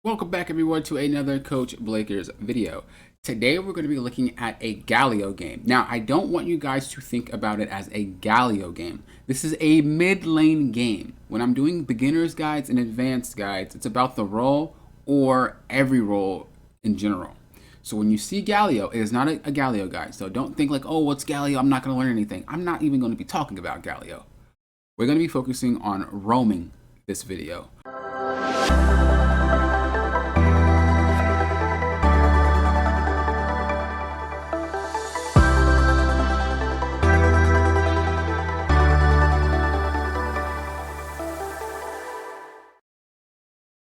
Welcome back everyone to another Coach Blakers video. Today we're going to be looking at a Galio game. Now I don't want you guys to think about it as a Galio game. This is a mid lane game. When I'm doing beginners guides and advanced guides, it's about the role or every role in general. So when you see Galio, it is not a Galio guide. So don't think like, oh, what's Galio? I'm not going to learn anything. I'm not even going to be talking about Galio. We're going to be focusing on roaming this video.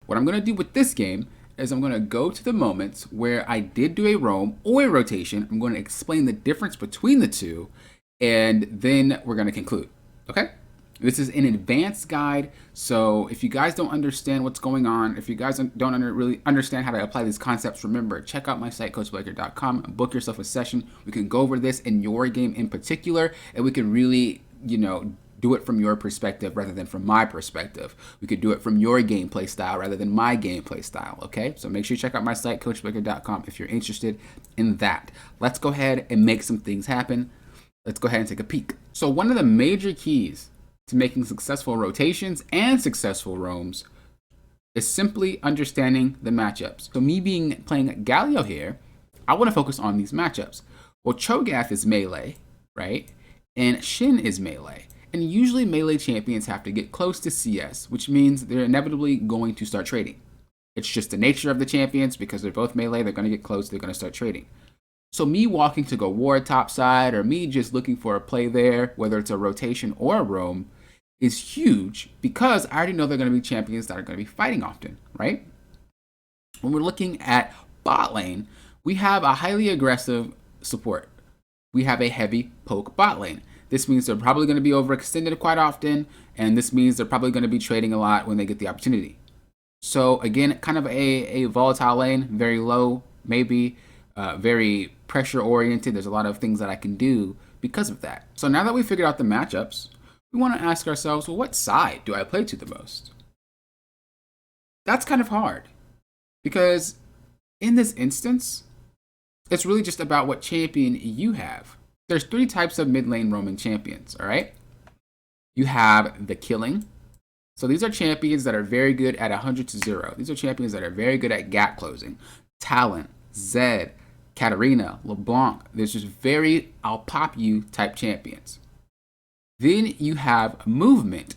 What I'm going to do with this game is I'm going to go to the moments where I did do a roam or a rotation. I'm going to explain the difference between the two, and then we're going to conclude. Okay? This is an advanced guide, so if you guys don't understand what's going on, if you guys don't really understand how to apply these concepts, remember, check out my site, CoachBlaker.com, book yourself a session. We can go over this in your game in particular, and we can really, do it from your perspective rather than from my perspective. We could do it from your gameplay style rather than my gameplay style, okay? So make sure you check out my site, CoachBlaker.com, if you're interested in that. Let's go ahead and make some things happen. Let's go ahead and take a peek. So one of the major keys to making successful rotations and successful roams is simply understanding the matchups. So me playing Galio here, I want to focus on these matchups. Well, Cho'Gath is melee, right? And Xin is melee. And usually melee champions have to get close to CS, which means they're inevitably going to start trading. It's just the nature of the champions. Because they're both melee, they're going to get close, they're going to start trading. So me walking to go ward topside, or me just looking for a play there, whether it's a rotation or a roam, is huge because I already know they're going to be champions that are going to be fighting often, right? When we're looking at bot lane, we have a highly aggressive support. We have a heavy poke bot lane. This means they're probably going to be overextended quite often, and this means they're probably going to be trading a lot when they get the opportunity. So again, kind of a volatile lane, very low, maybe very pressure oriented. There's a lot of things that I can do because of that. So now that we figured out the matchups, we want to ask ourselves, well, what side do I play to the most? That's kind of hard because in this instance, it's really just about what champion you have. There's three types of mid lane roaming champions, all right? You have the killing. So these are champions that are very good at 100 to 0. These are champions that are very good at gap closing. Talon, Zed, Katarina, LeBlanc. There's just very I'll pop you type champions. Then you have movement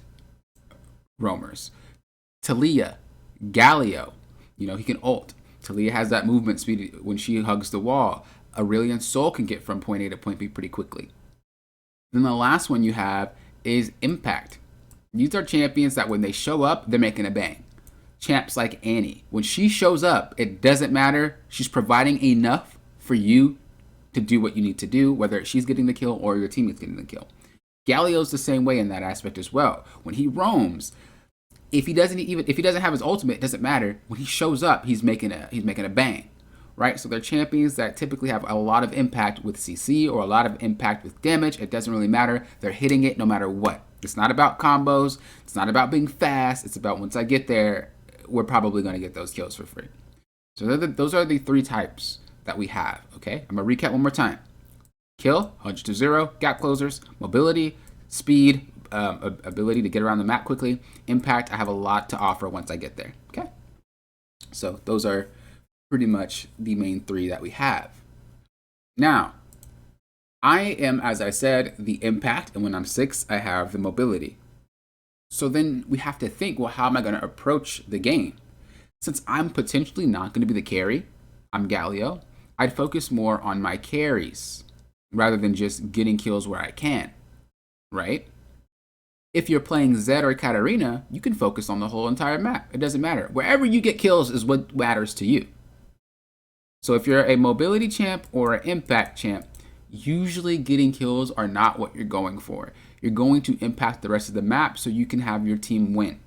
roamers. Taliyah, Galio, he can ult. Taliyah has that movement speed when she hugs the wall. Aurelion Sol can get from point A to point B pretty quickly. Then the last one you have is Impact. These are champions that when they show up, they're making a bang. Champs like Annie. When she shows up, it doesn't matter. She's providing enough for you to do what you need to do, whether she's getting the kill or your teammate's getting the kill. Galio's the same way in that aspect as well. When he roams, if he doesn't have his ultimate, it doesn't matter. When he shows up, he's making a bang. Right? So they're champions that typically have a lot of impact with CC or a lot of impact with damage. It doesn't really matter. They're hitting it no matter what. It's not about combos. It's not about being fast. It's about once I get there, we're probably going to get those kills for free. So those are the three types that we have. Okay? I'm going to recap one more time. Kill, 100 to 0, gap closers, mobility, speed, ability to get around the map quickly. Impact, I have a lot to offer once I get there. Okay? So those are pretty much the main three that we have. Now, I am, as I said, the impact, and when I'm 6, I have the mobility. So then we have to think, well, how am I going to approach the game? Since I'm potentially not going to be the carry, I'm Galio, I'd focus more on my carries rather than just getting kills where I can, right? If you're playing Zed or Katarina, you can focus on the whole entire map. It doesn't matter. Wherever you get kills is what matters to you. So if you're a mobility champ or an impact champ, usually getting kills are not what you're going for. You're going to impact the rest of the map so you can have your team win.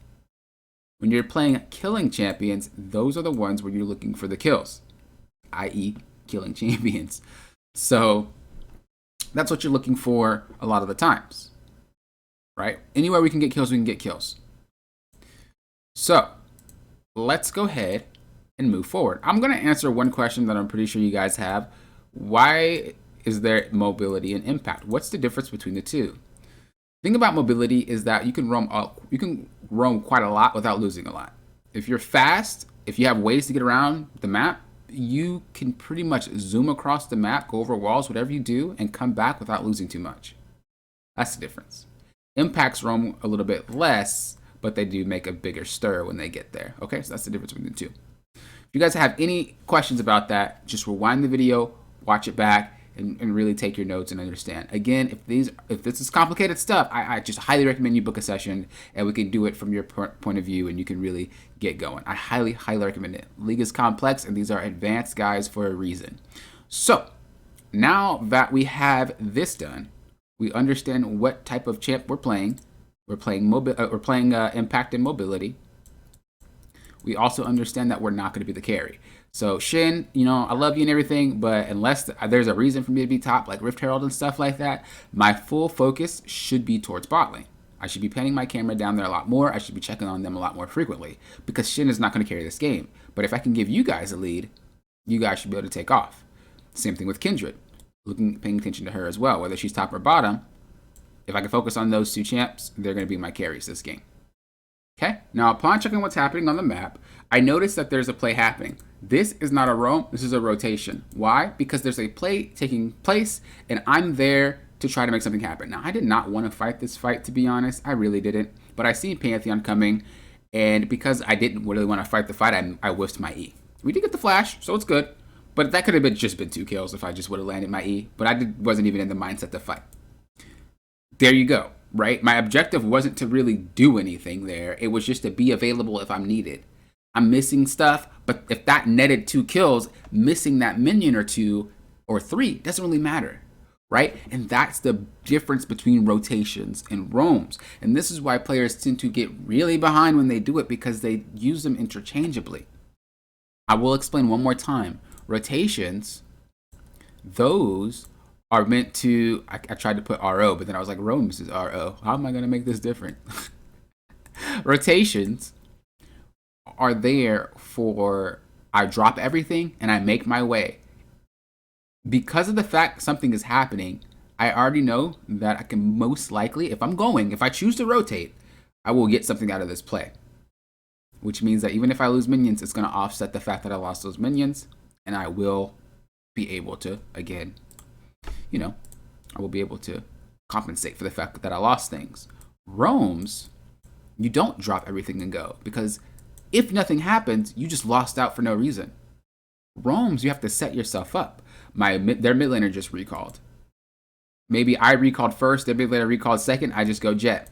When you're playing killing champions, those are the ones where you're looking for the kills, i.e. killing champions. So that's what you're looking for a lot of the times, right? Anywhere we can get kills, we can get kills. So let's go ahead and move forward. I'm going to answer one question that I'm pretty sure you guys have. Why is there mobility and impact? What's the difference between the two? The thing about mobility is that you can roam quite a lot without losing a lot. If you're fast, if you have ways to get around the map, you can pretty much zoom across the map, go over walls, whatever you do, and come back without losing too much. That's the difference. Impacts roam a little bit less, but they do make a bigger stir when they get there. Okay, so that's the difference between the two. If you guys have any questions about that, just rewind the video, watch it back, and really take your notes and understand. Again, if this is complicated stuff, I just highly recommend you book a session and we can do it from your point of view and you can really get going. I highly, highly recommend it. League is complex and these are advanced guides for a reason. So now that we have this done, we understand what type of champ we're playing. We're playing impact and mobility. We also understand that we're not going to be the carry. So Shin, I love you and everything, but unless there's a reason for me to be top, like Rift Herald and stuff like that, my full focus should be towards bot lane. I should be panning my camera down there a lot more. I should be checking on them a lot more frequently because Shin is not going to carry this game. But if I can give you guys a lead, you guys should be able to take off. Same thing with Kindred. Paying attention to her as well, whether she's top or bottom. If I can focus on those two champs, they're going to be my carries this game. Okay, now upon checking what's happening on the map, I notice that there's a play happening. This is not a roam, this is a rotation. Why? Because there's a play taking place and I'm there to try to make something happen. Now, I did not want to fight this fight, to be honest. I really didn't. But I see Pantheon coming, and because I didn't really want to fight the fight, I whiffed my E. We did get the flash, so it's good. But that could have just been 2 kills if I just would have landed my E. But I wasn't even in the mindset to fight. There you go, right? My objective wasn't to really do anything there. It was just to be available if I'm needed. I'm missing stuff, but if that netted 2 kills, missing that minion or 2 or 3 doesn't really matter, right? And that's the difference between rotations and roams. And this is why players tend to get really behind when they do it because they use them interchangeably. I will explain one more time. Rotations, those are meant to, I tried to put RO, but then I was like, roams is RO. How am I going to make this different? Rotations are there for, I drop everything and I make my way. Because of the fact something is happening, I already know that I can most likely, if I choose to rotate, I will get something out of this play. Which means that even if I lose minions, it's going to offset the fact that I lost those minions, and I will be able to, again, I will be able to compensate for the fact that I lost things. Roams, you don't drop everything and go, because if nothing happens, you just lost out for no reason. Roams, you have to set yourself up. Their mid laner just recalled. Maybe I recalled first, their mid laner recalled second, I just go jet.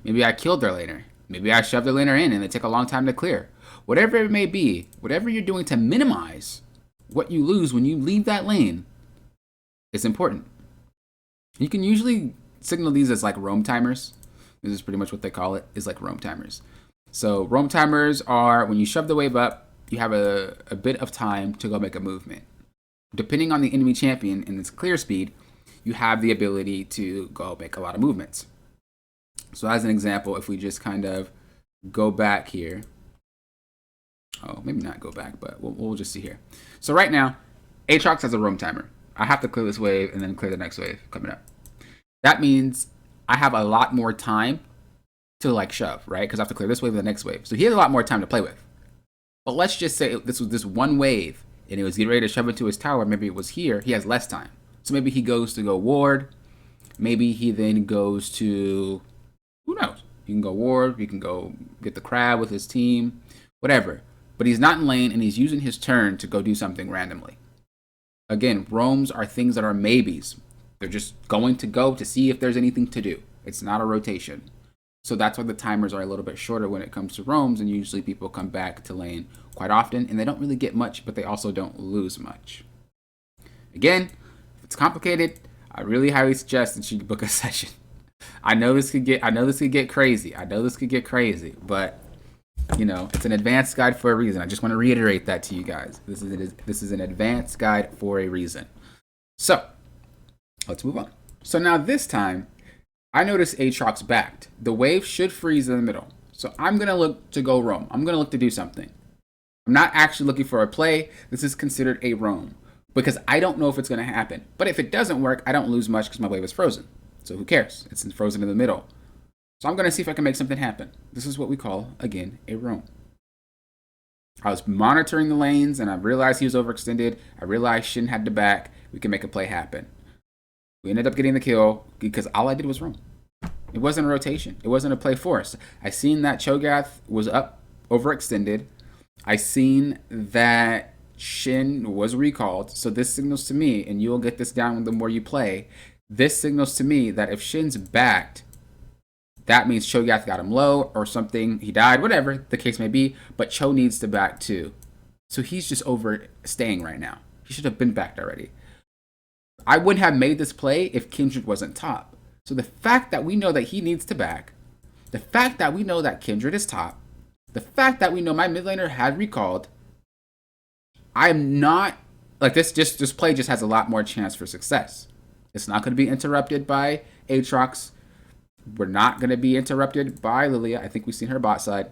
Maybe I killed their laner. Maybe I shoved their laner in and it took a long time to clear. Whatever it may be, whatever you're doing to minimize what you lose when you leave that lane, it's important. You can usually signal these as like roam timers. This is pretty much what they call it, is like roam timers. So roam timers are when you shove the wave up, you have a bit of time to go make a movement. Depending on the enemy champion and its clear speed, you have the ability to go make a lot of movements. So as an example, if we just kind of go back here. Oh, maybe not go back, but we'll just see here. So right now, Aatrox has a roam timer. I have to clear this wave and then clear the next wave coming up. That means I have a lot more time to like shove, right? Because I have to clear this wave and the next wave. So he has a lot more time to play with. But let's just say this was this one wave and he was getting ready to shove into his tower. Maybe it was here. He has less time. So maybe he goes to go ward. Maybe he then goes to, who knows? He can go ward. He can go get the crab with his team, whatever. But he's not in lane and he's using his turn to go do something randomly. Again, roams are things that are maybes. They're just going to go to see if there's anything to do. It's not a rotation. So that's why the timers are a little bit shorter when it comes to roams, and usually people come back to lane quite often, and they don't really get much, but they also don't lose much. Again, if it's complicated, I really highly suggest that you book a session. I know this could get crazy. But it's an advanced guide for a reason. I just want to reiterate that to you guys. This is an advanced guide for a reason. So let's move on. So now this time, I notice Aatrox backed. The wave should freeze in the middle. So I'm going to look to go roam. I'm going to look to do something. I'm not actually looking for a play. This is considered a roam because I don't know if it's going to happen. But if it doesn't work, I don't lose much because my wave is frozen. So who cares? It's frozen in the middle. So I'm going to see if I can make something happen. This is what we call, again, a roam. I was monitoring the lanes and I realized he was overextended. I realized Shin had the back. We can make a play happen. We ended up getting the kill because all I did was roam. It wasn't a rotation. It wasn't a play force. I seen that Cho'Gath was up, overextended. I seen that Shin was recalled. So this signals to me, and you'll get this down the more you play, this signals to me that if Shin's backed, that means Cho'Gath got him low or something. He died, whatever the case may be. But Cho needs to back too. So he's just overstaying right now. He should have been backed already. I wouldn't have made this play if Kindred wasn't top. So the fact that we know that he needs to back, the fact that we know that Kindred is top, the fact that we know my mid laner had recalled, I'm not, like this play just has a lot more chance for success. It's not going to be interrupted by Aatrox. We're not going to be interrupted by Lilia. I think we've seen her bot side.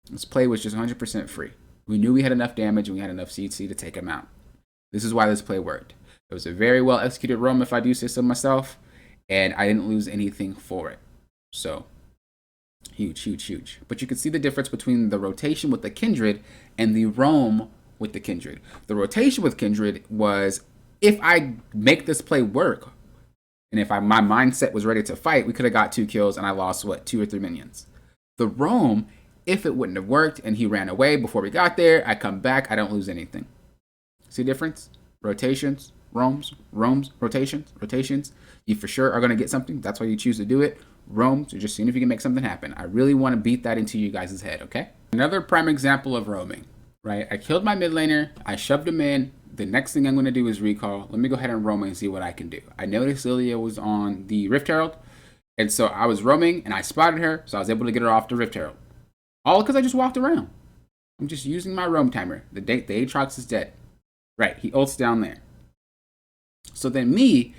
This play was just 100% free. We knew we had enough damage and we had enough CC to take him out. This is why this play worked. It was a very well executed roam, if I do say so myself, and I didn't lose anything for it. So, huge, huge, huge. But you can see the difference between the rotation with the Kindred and the roam with the Kindred. The rotation with Kindred was, if I make this play work, and if my mindset was ready to fight, we could have got 2 kills and I lost, 2 or 3 minions. The roam, if it wouldn't have worked and he ran away before we got there, I come back, I don't lose anything. See the difference? Rotations, roams, rotations. You for sure are going to get something. That's why you choose to do it. Roams, you're just seeing if you can make something happen. I really want to beat that into you guys' head, okay? Another prime example of roaming, right? I killed my mid laner. I shoved him in. The next thing I'm going to do is recall. Let me go ahead and roam and see what I can do. I noticed Lilia was on the Rift Herald. And so I was roaming and I spotted her. So I was able to get her off the Rift Herald. All because I just walked around. I'm just using my roam timer. The Aatrox is dead. Right, he ults down there. So then me,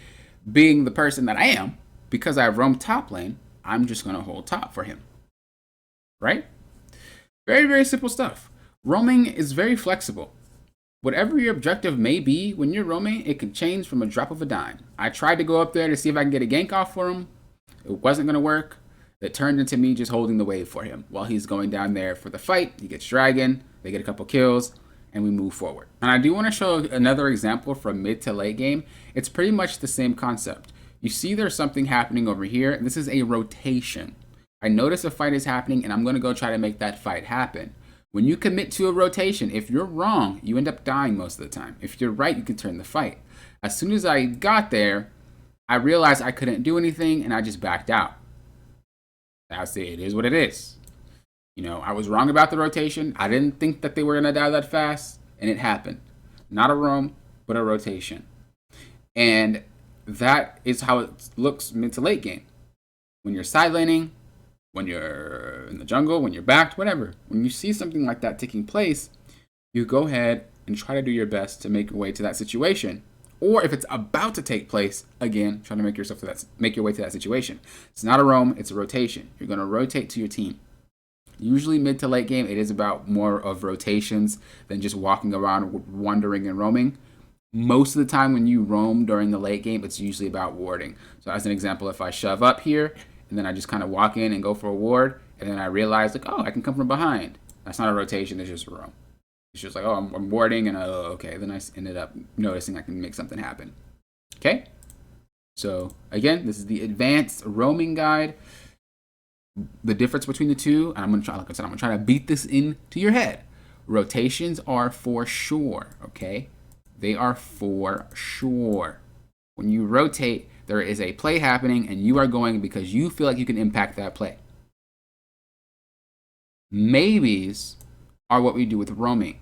being the person that I am, because I roam top lane, I'm just going to hold top for him. Right? Very, very simple stuff. Roaming is very flexible. Whatever your objective may be, when you're roaming, it can change from a drop of a dime. I tried to go up there to see if I can get a gank off for him. It wasn't going to work. It turned into me just holding the wave for him while he's going down there for the fight. He gets dragon, they get a couple kills, and we move forward. And I do want to show another example from mid to late game. It's pretty much the same concept. You see there's something happening over here. This is a rotation. I notice a fight is happening and I'm going to go try to make that fight happen. When you commit to a rotation, if you're wrong, you end up dying most of the time. If you're right, you can turn the fight. As soon as I got there, I realized I couldn't do anything and I just backed out. That's it. It is what it is. You know, I was wrong about the rotation. I didn't think that they were going to die that fast, and it happened. Not a roam, but a rotation. And that is how it looks mid to late game. When you're side laning, when you're in the jungle, when you're backed, whatever. When you see something like that taking place, you go ahead and try to do your best to make your way to that situation. Or if it's about to take place, again, try to make your way to that situation. It's not a roam, it's a rotation. You're going to rotate to your team. Usually mid to late game, it is about more of rotations than just walking around, wandering and roaming. Most of the time when you roam during the late game, it's usually about warding. So as an example, if I shove up here, and then I just kind of walk in and go for a ward, and then I realize, like, oh, I can come from behind. That's not a rotation, it's just a roam. It's just like, oh, I'm warding, and okay. Then I ended up noticing I can make something happen. Okay? So, again, this is the advanced roaming guide. The difference between the two, and I'm going to try, like I said, I'm going to try to beat this into your head. Rotations are for sure, okay? They are for sure. When you rotate, there is a play happening, and you are going because you feel like you can impact that play. Maybes are what we do with roaming.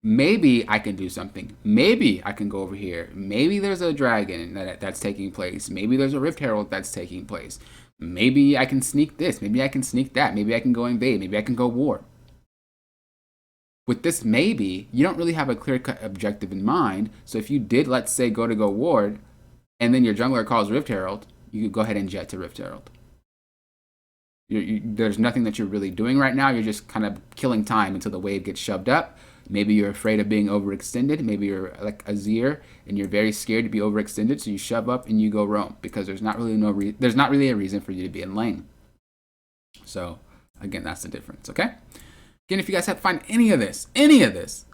Maybe I can do something. Maybe I can go over here. Maybe there's a dragon that's taking place. Maybe there's a Rift Herald that's taking place. Maybe I can sneak this. Maybe I can sneak that. Maybe I can go invade. Maybe I can go war. With this maybe, you don't really have a clear-cut objective in mind. So if you did, let's say, go ward, and then your jungler calls Rift Herald, you could go ahead and jet to Rift Herald. There's nothing that you're really doing right now. You're just kind of killing time until the wave gets shoved up. Maybe you're afraid of being overextended. Maybe you're like Azir and you're very scared to be overextended, so you shove up and you go roam because there's not really a reason for you to be in lane. So again, that's the difference. Okay. Again, if you guys have to find any of this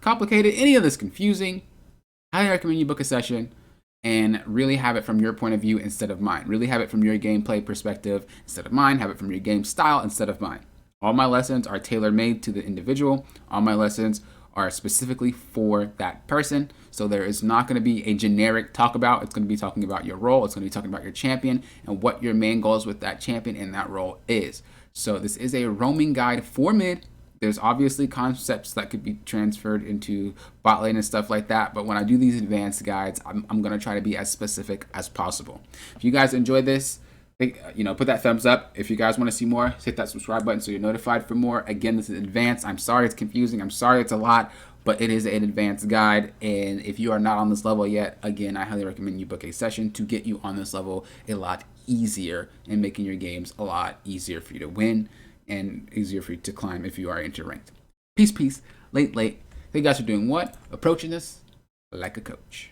complicated, any of this confusing, I highly recommend you book a session and really have it from your point of view instead of mine. Really have it from your gameplay perspective instead of mine. Have it from your game style instead of mine. All my lessons are tailor-made to the individual. All my lessons are specifically for that person. So there is not going to be a generic talk about. It's going to be talking about your role. It's going to be talking about your champion and what your main goals with that champion and that role is. So this is a roaming guide for mid. There's obviously concepts that could be transferred into bot lane and stuff like that. But when I do these advanced guides, I'm going to try to be as specific as possible. If you guys enjoyed this, put that thumbs up. If you guys want to see more, hit that subscribe button so you're notified for more. Again, this is advanced. I'm sorry it's confusing. I'm sorry it's a lot, but it is an advanced guide. And if you are not on this level yet, again, I highly recommend you book a session to get you on this level a lot easier and making your games a lot easier for you to win and easier for you to climb if you are into ranked. Peace, late. Thank you guys for doing what? Approaching this like a coach.